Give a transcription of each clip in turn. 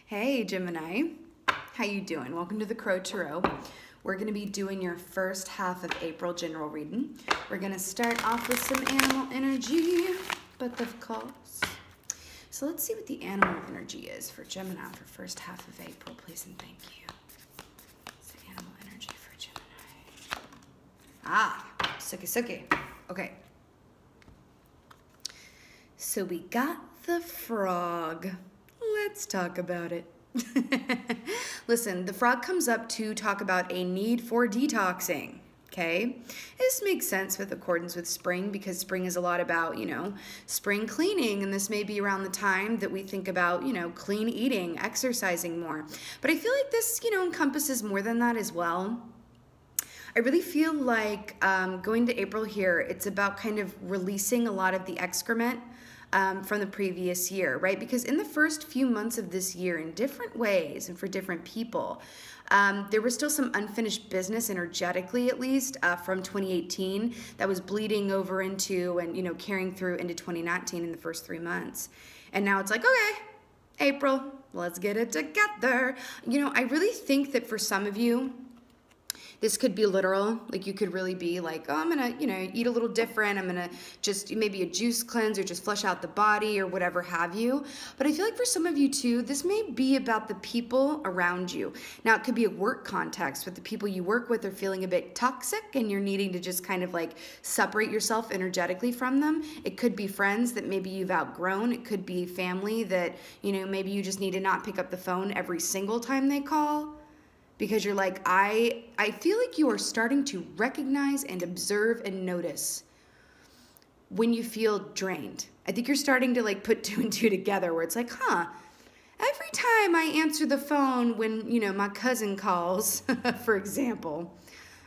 Hey Gemini, how you doing? Welcome to the Crow Tarot. We're going to be doing your first half of April general reading. We're going to start off with some animal energy, but of course. So let's see what the animal energy is for Gemini for first half of April, please and thank you. What's the animal energy for Gemini? Suki. Okay. So we got the frog. Let's talk about it. Listen, the frog comes up to talk about a need for detoxing, okay? This makes sense with accordance with spring because spring is a lot about, spring cleaning, and this may be around the time that we think about, clean eating, exercising more. But I feel like this, encompasses more than that as well. I really feel like going to April here, it's about kind of releasing a lot of the excrement from the previous year, right? Because in the first few months of this year, in different ways and for different people, there was still some unfinished business, energetically at least, from 2018 that was bleeding over into and, carrying through into 2019 in the first 3 months. And now it's like, okay, April, let's get it together. I really think that for some of you, this could be literal, like you could really be like, oh, I'm gonna, eat a little different. I'm gonna just maybe a juice cleanse or just flush out the body or whatever have you. But I feel like for some of you too, this may be about the people around you. Now it could be a work context with the people you work with are feeling a bit toxic and you're needing to just kind of like separate yourself energetically from them. It could be friends that maybe you've outgrown. It could be family that, maybe you just need to not pick up the phone every single time they call. Because you're like, I feel like you are starting to recognize and observe and notice when you feel drained. I think you're starting to like put 2 and 2 together where it's like, every time I answer the phone when, my cousin calls, for example,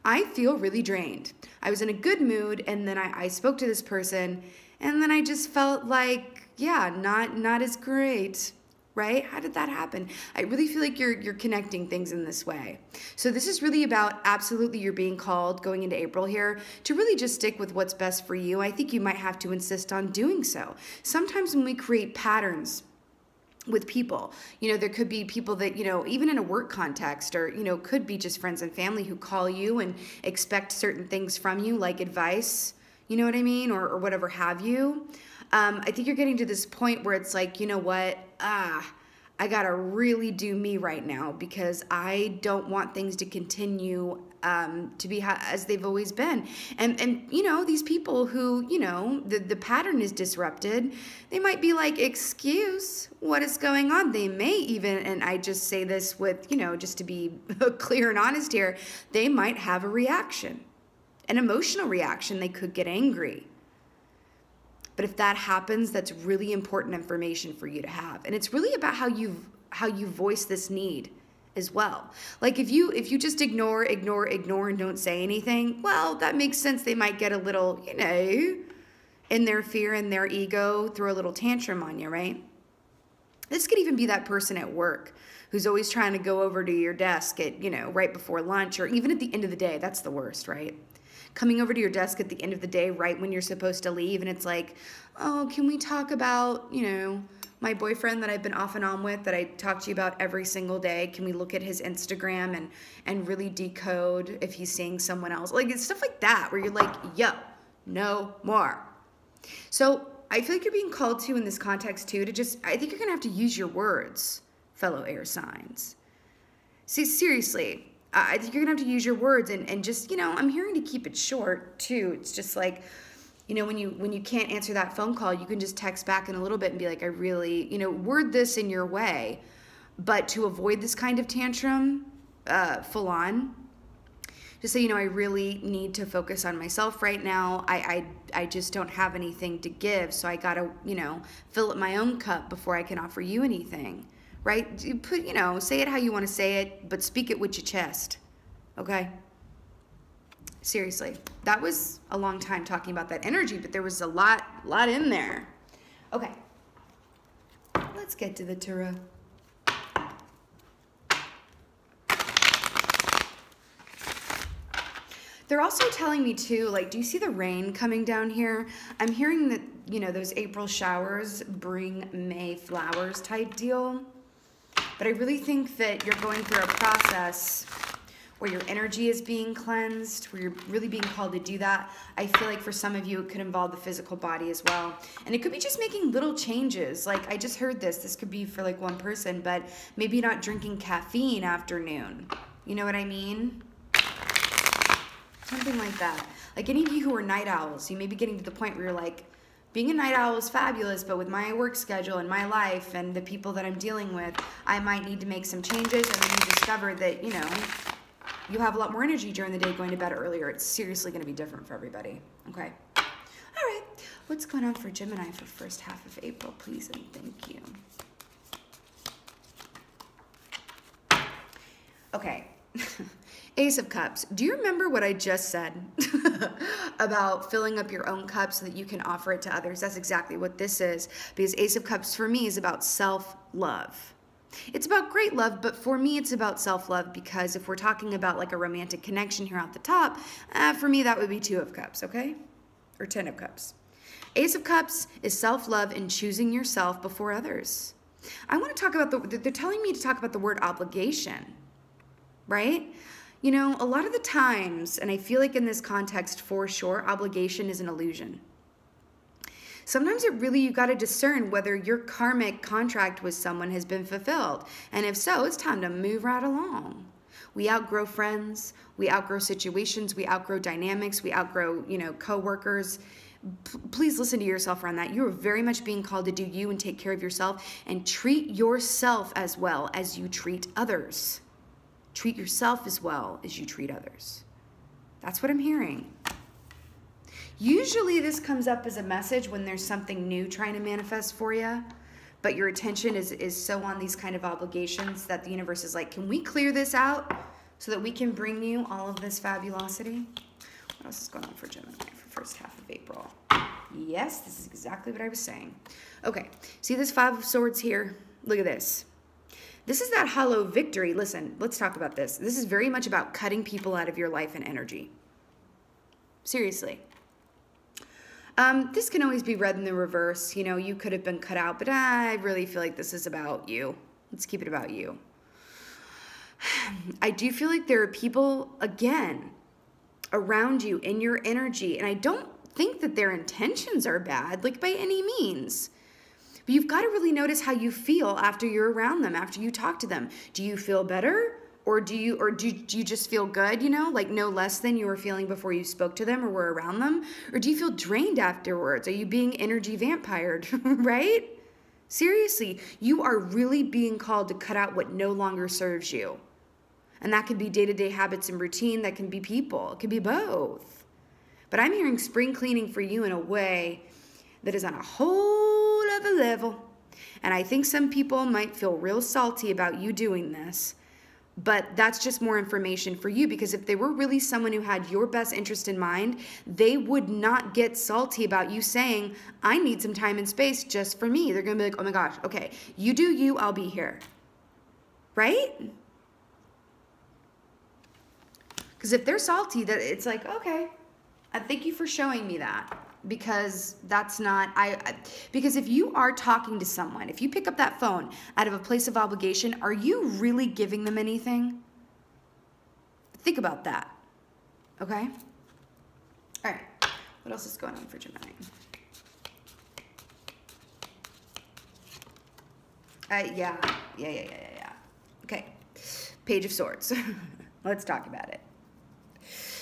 I feel really drained. I was in a good mood and then I spoke to this person and then I just felt like, yeah, not as great. Right? How did that happen? I really feel like you're connecting things in this way. So this is really about absolutely you're being called going into April here to really just stick with what's best for you. I think you might have to insist on doing so. Sometimes when we create patterns with people, there could be people that, even in a work context or, could be just friends and family who call you and expect certain things from you, like advice, you know what I mean? Or whatever have you. I think you're getting to this point where it's like, you know what? I gotta really do me right now because I don't want things to continue to be as they've always been. And these people who, the pattern is disrupted, they might be like, excuse, what is going on? They may even, and I just say this with, just to be clear and honest here, they might have a reaction, an emotional reaction. They could get angry. But if that happens, that's really important information for you to have. And it's really about how you voice this need as well. Like if you just ignore and don't say anything, well, that makes sense. They might get a little, in their fear and their ego, throw a little tantrum on you, right? This could even be that person at work who's always trying to go over to your desk at, right before lunch or even at the end of the day. That's the worst, right? Coming over to your desk at the end of the day, right when you're supposed to leave, and it's like, oh, can we talk about, my boyfriend that I've been off and on with that I talk to you about every single day? Can we look at his Instagram and really decode if he's seeing someone else? Like, it's stuff like that where you're like, yo, no more. So I feel like you're being called to in this context too I think you're gonna have to use your words, fellow air signs. See, seriously. I think you're gonna have to use your words and just, I'm hearing to keep it short too. It's just like, when you can't answer that phone call, you can just text back in a little bit and be like, I really, word this in your way. But to avoid this kind of tantrum, full on, just say, I really need to focus on myself right now. I just don't have anything to give. So I gotta, fill up my own cup before I can offer you anything. Right? You put, say it how you want to say it, but speak it with your chest. Okay? Seriously. That was a long time talking about that energy, but there was a lot in there. Okay. Let's get to the tarot. They're also telling me too, like, do you see the rain coming down here? I'm hearing that, those April showers bring May flowers type deal. But I really think that you're going through a process where your energy is being cleansed, where you're really being called to do that. I feel like for some of you, it could involve the physical body as well. And it could be just making little changes. Like, I just heard this could be for like one person, but maybe not drinking caffeine after noon. You know what I mean? Something like that. Like any of you who are night owls, you may be getting to the point where you're like, being a night owl is fabulous, but with my work schedule and my life and the people that I'm dealing with, I might need to make some changes. And then you discover that, you know, you have a lot more energy during the day going to bed earlier. It's seriously going to be different for everybody. Okay. All right. What's going on for Gemini for first half of April, please and thank you. Okay. Ace of Cups. Do you remember what I just said about filling up your own cup so that you can offer it to others? That's exactly what this is, because Ace of Cups for me is about self-love. It's about great love, but for me, it's about self-love, because if we're talking about like a romantic connection here at the top, for me, that would be 2 of Cups, okay? Or 10 of Cups. Ace of Cups is self-love and choosing yourself before others. I want to talk about they're telling me to talk about the word obligation, right? You know, a lot of the times, and I feel like in this context for sure, obligation is an illusion. Sometimes you got to discern whether your karmic contract with someone has been fulfilled. And if so, it's time to move right along. We outgrow friends, we outgrow situations, we outgrow dynamics, we outgrow, you know, coworkers. Please listen to yourself around that. You are very much being called to do you and take care of yourself and treat yourself as well as you treat others. Treat yourself as well as you treat others. That's what I'm hearing. Usually this comes up as a message when there's something new trying to manifest for you, but your attention is so on these kind of obligations that the universe is like, can we clear this out so that we can bring you all of this fabulosity? What else is going on for Gemini for first half of April? Yes, this is exactly what I was saying. Okay, see this 5 of Swords here? Look at this. This is that hollow victory. Listen, let's talk about this. This is very much about cutting people out of your life and energy. Seriously. This can always be read in the reverse. You know, you could have been cut out, but I really feel like this is about you. Let's keep it about you. I do feel like there are people, again, around you in your energy, and I don't think that their intentions are bad, like by any means. But you've got to really notice how you feel after you're around them, after you talk to them. Do you feel better? Or do you just feel good, you know, like no less than you were feeling before you spoke to them or were around them? Or do you feel drained afterwards? Are you being energy vampired, right? Seriously, you are really being called to cut out what no longer serves you. And that could be day-to-day habits and routine. That can be people. It can be both. But I'm hearing spring cleaning for you in a way that is on a whole other level. And I think some people might feel real salty about you doing this. But that's just more information for you, because if they were really someone who had your best interest in mind, they would not get salty about you saying, I need some time and space just for me. They're going to be like, oh my gosh, okay, you do you, I'll be here. Right? Because if they're salty, that it's like, okay, I thank you for showing me that. Because that's not, because if you are talking to someone, if you pick up that phone out of a place of obligation, are you really giving them anything? Think about that, okay? All right, what else is going on for Gemini? Yeah. Okay, Page of Swords. Let's talk about it.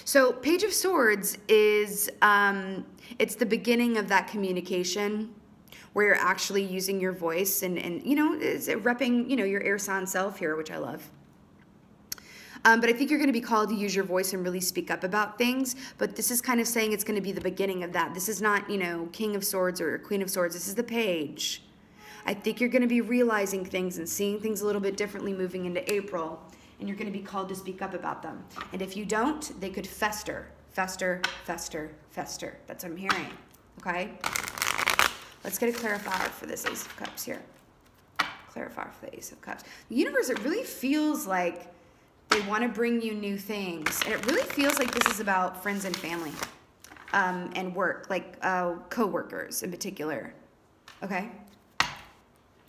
So Page of Swords is, it's the beginning of that communication where you're actually using your voice and you know, is repping, you know, your air sign self here, which I love. But I think you're going to be called to use your voice and really speak up about things. But this is kind of saying it's going to be the beginning of that. This is not, you know, King of Swords or Queen of Swords. This is the Page. I think you're going to be realizing things and seeing things a little bit differently moving into April. And you're going to be called to speak up about them. And if you don't, they could fester, fester, fester, fester. That's what I'm hearing, okay? Let's get a clarifier for this Ace of Cups here. Clarifier for the Ace of Cups. The universe, it really feels like they want to bring you new things. And it really feels like this is about friends and family and work, like co-workers in particular, okay?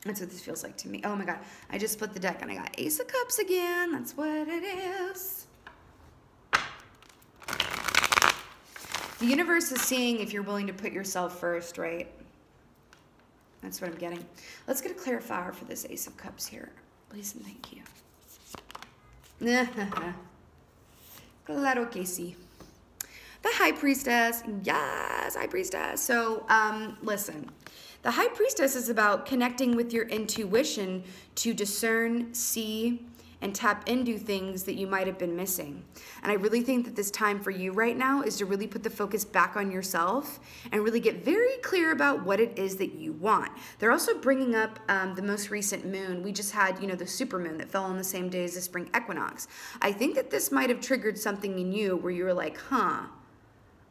That's what this feels like to me. Oh my God, I just split the deck and I got Ace of Cups again. That's what it is. The universe is seeing if you're willing to put yourself first, right? That's what I'm getting. Let's get a clarifier for this Ace of Cups here. Please and thank you. Claro que sí. The High Priestess. Yes, High Priestess. So, listen. The High Priestess is about connecting with your intuition to discern, see, and tap into things that you might have been missing. And I really think that this time for you right now is to really put the focus back on yourself and really get very clear about what it is that you want. They're also bringing up the most recent moon. We just had, you know, the super moon that fell on the same day as the spring equinox. I think that this might have triggered something in you where you were like,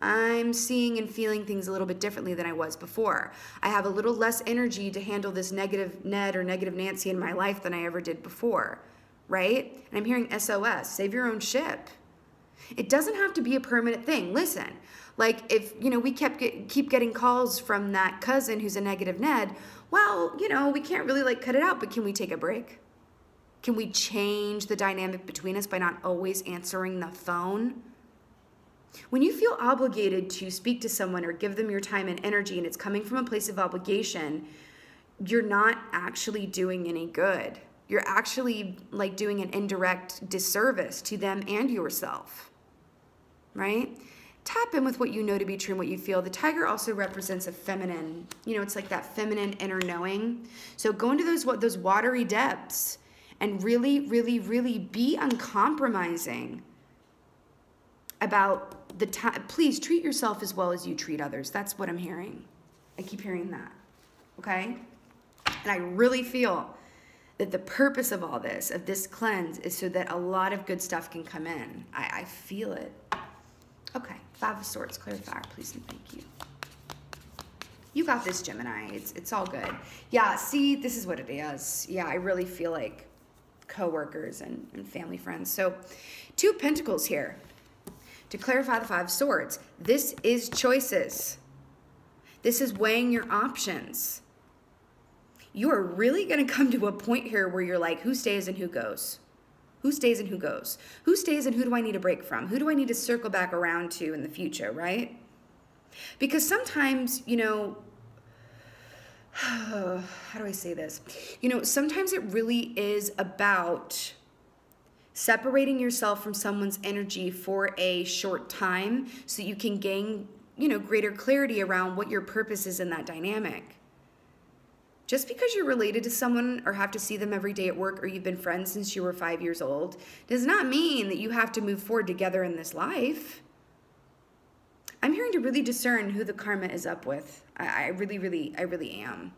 I'm seeing and feeling things a little bit differently than I was before. I have a little less energy to handle this negative Ned or negative Nancy in my life than I ever did before. Right? And I'm hearing SOS, save your own ship. It doesn't have to be a permanent thing. Listen, like if, you know, we keep getting calls from that cousin who's a negative Ned, well, you know, we can't really like cut it out, but can we take a break? Can we change the dynamic between us by not always answering the phone? When you feel obligated to speak to someone or give them your time and energy and it's coming from a place of obligation, you're not actually doing any good. You're actually like doing an indirect disservice to them and yourself, right? Tap in with what you know to be true and what you feel. The tiger also represents a feminine, you know, it's like that feminine inner knowing. So go into those watery depths and really, really, really be uncompromising about the time. Please treat yourself as well as you treat others. That's what I'm hearing. I keep hearing that, okay? And I really feel that the purpose of all this, of this cleanse, is so that a lot of good stuff can come in. I feel it. Okay, Five of Swords, clarifier, please and thank you. You got this, Gemini. It's all good. Yeah, see, this is what it is. Yeah, I really feel like coworkers and family friends. So, Two of Pentacles here. To clarify the Five of Swords, this is choices. This is weighing your options. You are really going to come to a point here where you're like, who stays and who goes? Who stays and who goes? Who stays and who do I need to break from? Who do I need to circle back around to in the future, right? Because sometimes, you know, how do I say this? You know, sometimes it really is about separating yourself from someone's energy for a short time so you can gain, you know, greater clarity around what your purpose is in that dynamic. Just because you're related to someone or have to see them every day at work or you've been friends since you were 5 years old does not mean that you have to move forward together in this life. I'm hearing to really discern who the karma is up with. I really am.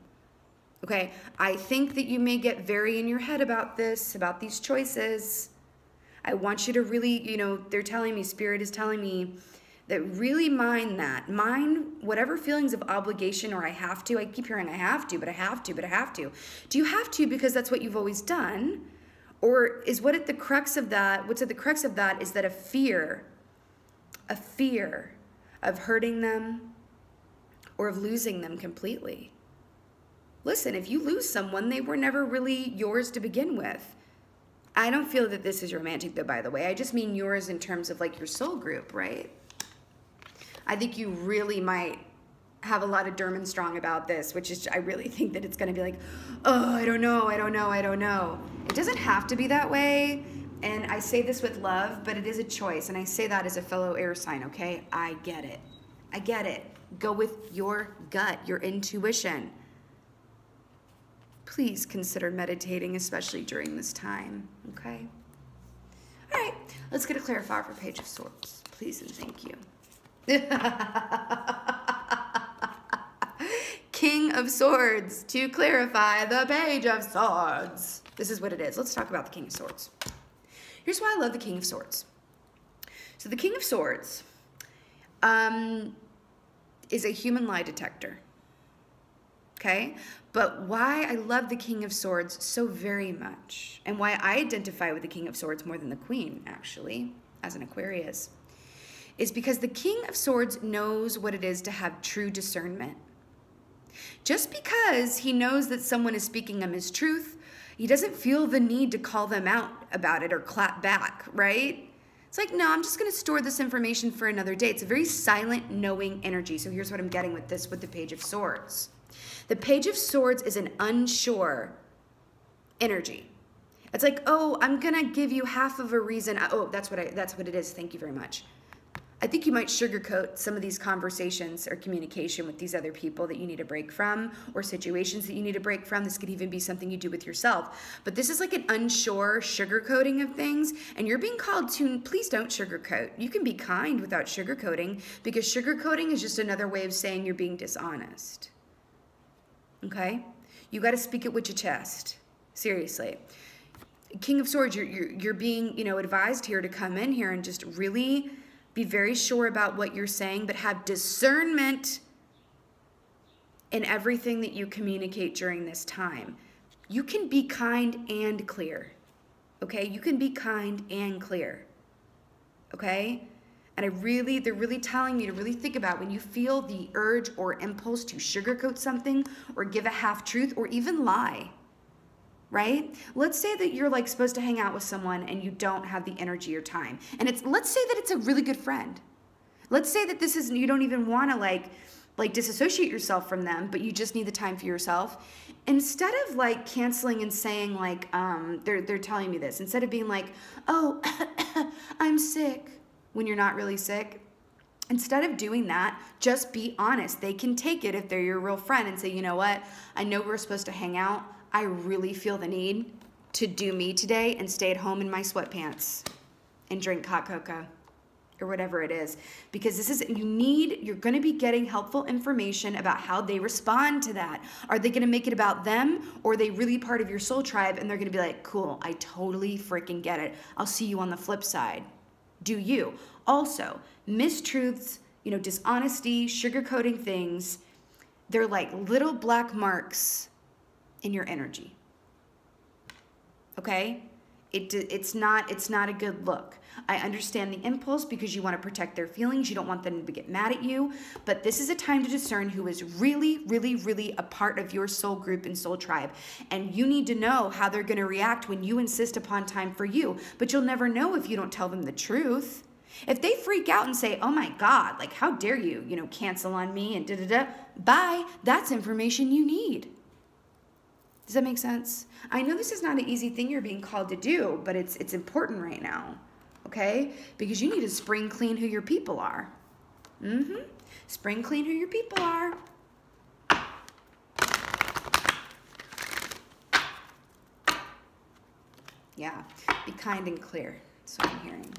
Okay, I think that you may get very in your head about this, about these choices. I want you to really, you know, they're telling me, Spirit is telling me that really mind that. Mind whatever feelings of obligation or I have to. I keep hearing I have to, but I have to, but I have to. Do you have to because that's what you've always done? Or is what's at the crux of that is that a fear of hurting them or of losing them completely. Listen, if you lose someone, they were never really yours to begin with. I don't feel that this is romantic though, by the way. I just mean yours in terms of like your soul group, right? I think you really might have a lot of Derman Strong about this, which is, I really think that it's going to be like, oh, I don't know. It doesn't have to be that way. And I say this with love, but it is a choice. And I say that as a fellow air sign, okay? I get it. Go with your gut, your intuition. Please consider meditating, especially during this time, okay? All right, let's get a clarifier for Page of Swords. Please and thank you. King of Swords, to clarify the Page of Swords. This is what it is. Let's talk about the King of Swords. Here's why I love the King of Swords. So the King of Swords is a human lie detector, okay? But why I love the King of Swords so very much, and why I identify with the King of Swords more than the Queen, actually, as an Aquarius, is because the King of Swords knows what it is to have true discernment. Just because he knows that someone is speaking him his truth, he doesn't feel the need to call them out about it or clap back, right? It's like, no, I'm just going to store this information for another day. It's a very silent, knowing energy. So here's what I'm getting with this, with the Page of Swords. The Page of Swords is an unsure energy. It's like, oh, I'm going to give you half of a reason. Oh, that's what it is. Thank you very much. I think you might sugarcoat some of these conversations or communication with these other people that you need a break from, or situations that you need a break from. This could even be something you do with yourself. But this is like an unsure sugarcoating of things, and you're being called to, please don't sugarcoat. You can be kind without sugarcoating, because sugarcoating is just another way of saying you're being dishonest. Okay? You got to speak it with your chest. Seriously. King of Swords, you're being, advised here to come in here and just really be very sure about what you're saying, but have discernment in everything that you communicate during this time. You can be kind and clear, okay? You can be kind and clear, okay? And they're really telling you to really think about when you feel the urge or impulse to sugarcoat something or give a half-truth or even lie. Right? Let's say that you're like supposed to hang out with someone and you don't have the energy or time. And let's say that it's a really good friend. Let's say that you don't even want to like disassociate yourself from them, but you just need the time for yourself. Instead of like canceling and saying like, they're telling me this, instead of being like, oh, I'm sick, when you're not really sick. Instead of doing that, just be honest. They can take it if they're your real friend and say, you know what? I know we're supposed to hang out. I really feel the need to do me today and stay at home in my sweatpants and drink hot cocoa or whatever it is. Because you're going to be getting helpful information about how they respond to that. Are they going to make it about them, or are they really part of your soul tribe and they're going to be like, cool, I totally freaking get it. I'll see you on the flip side. Do you? Also, mistruths, dishonesty, sugarcoating things, they're like little black marks in your energy. Okay? It's not a good look. I understand the impulse because you want to protect their feelings. You don't want them to get mad at you. But this is a time to discern who is really, really, really a part of your soul group and soul tribe. And you need to know how they're going to react when you insist upon time for you. But you'll never know if you don't tell them the truth. If they freak out and say, oh my God, like how dare you, cancel on me and da-da-da, bye, that's information you need. Does that make sense? I know this is not an easy thing you're being called to do, but it's important right now, okay? Because you need to spring clean who your people are. Spring clean who your people are. Yeah, be kind and clear. That's what I'm hearing.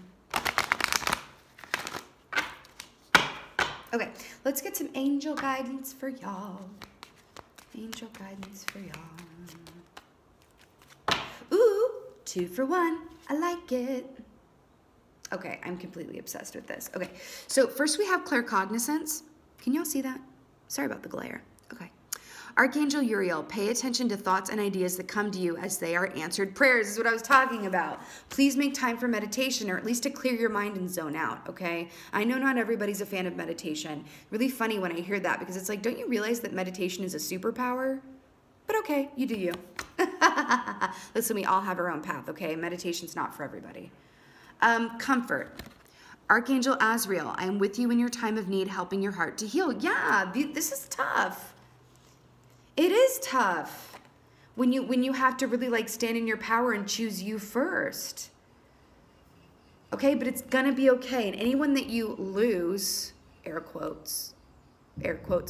Okay, let's get some angel guidance for y'all. Angel guidance for y'all. Ooh, 2 for 1. I like it. Okay, I'm completely obsessed with this. Okay, so first we have claircognizance. Can y'all see that? Sorry about the glare. Okay. Archangel Uriel, pay attention to thoughts and ideas that come to you as they are answered prayers. This is what I was talking about. Please make time for meditation, or at least to clear your mind and zone out, okay? I know not everybody's a fan of meditation. Really funny when I hear that, because it's like, don't you realize that meditation is a superpower? But okay, you do you. Listen, we all have our own path, okay? Meditation's not for everybody. Comfort. Archangel Azrael, I am with you in your time of need, helping your heart to heal. Yeah, this is tough. It is tough when you have to really like stand in your power and choose you first. Okay, but it's gonna be okay. And anyone that you lose, air quotes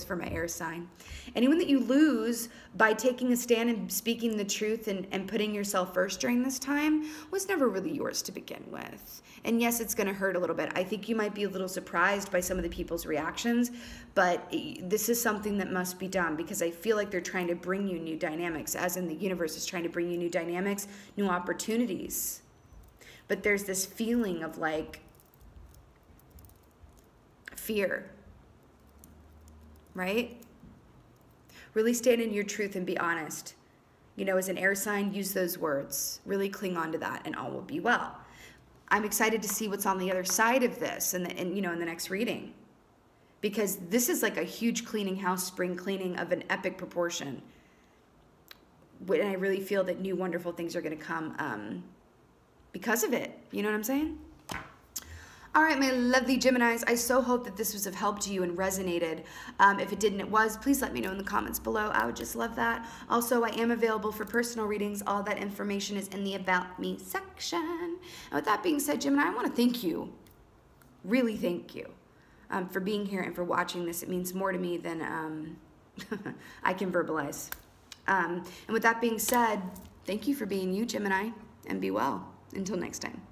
for my air sign, anyone that you lose by taking a stand and speaking the truth and putting yourself first during this time was never really yours to begin with. And yes, it's going to hurt a little bit. I think you might be a little surprised by some of the people's reactions, but this is something that must be done, because I feel like they're trying to bring you new dynamics, as in the universe is trying to bring you new dynamics, new opportunities. But there's this feeling of like fear, right? Really stand in your truth and be honest. As an air sign, use those words. Really cling on to that, and all will be well. I'm excited to see what's on the other side of this in the next reading. because this is like a huge cleaning house, spring cleaning of an epic proportion. And I really feel that new wonderful things are going to come because of it. You know what I'm saying? All right, my lovely Geminis, I so hope that this was of help to you and resonated. If it didn't, it was, please let me know in the comments below. I would just love that. Also, I am available for personal readings. All that information is in the About Me section. And with that being said, Gemini, I want to thank you, really thank you, for being here and for watching this. It means more to me than I can verbalize. And with that being said, thank you for being you, Gemini, and be well. Until next time.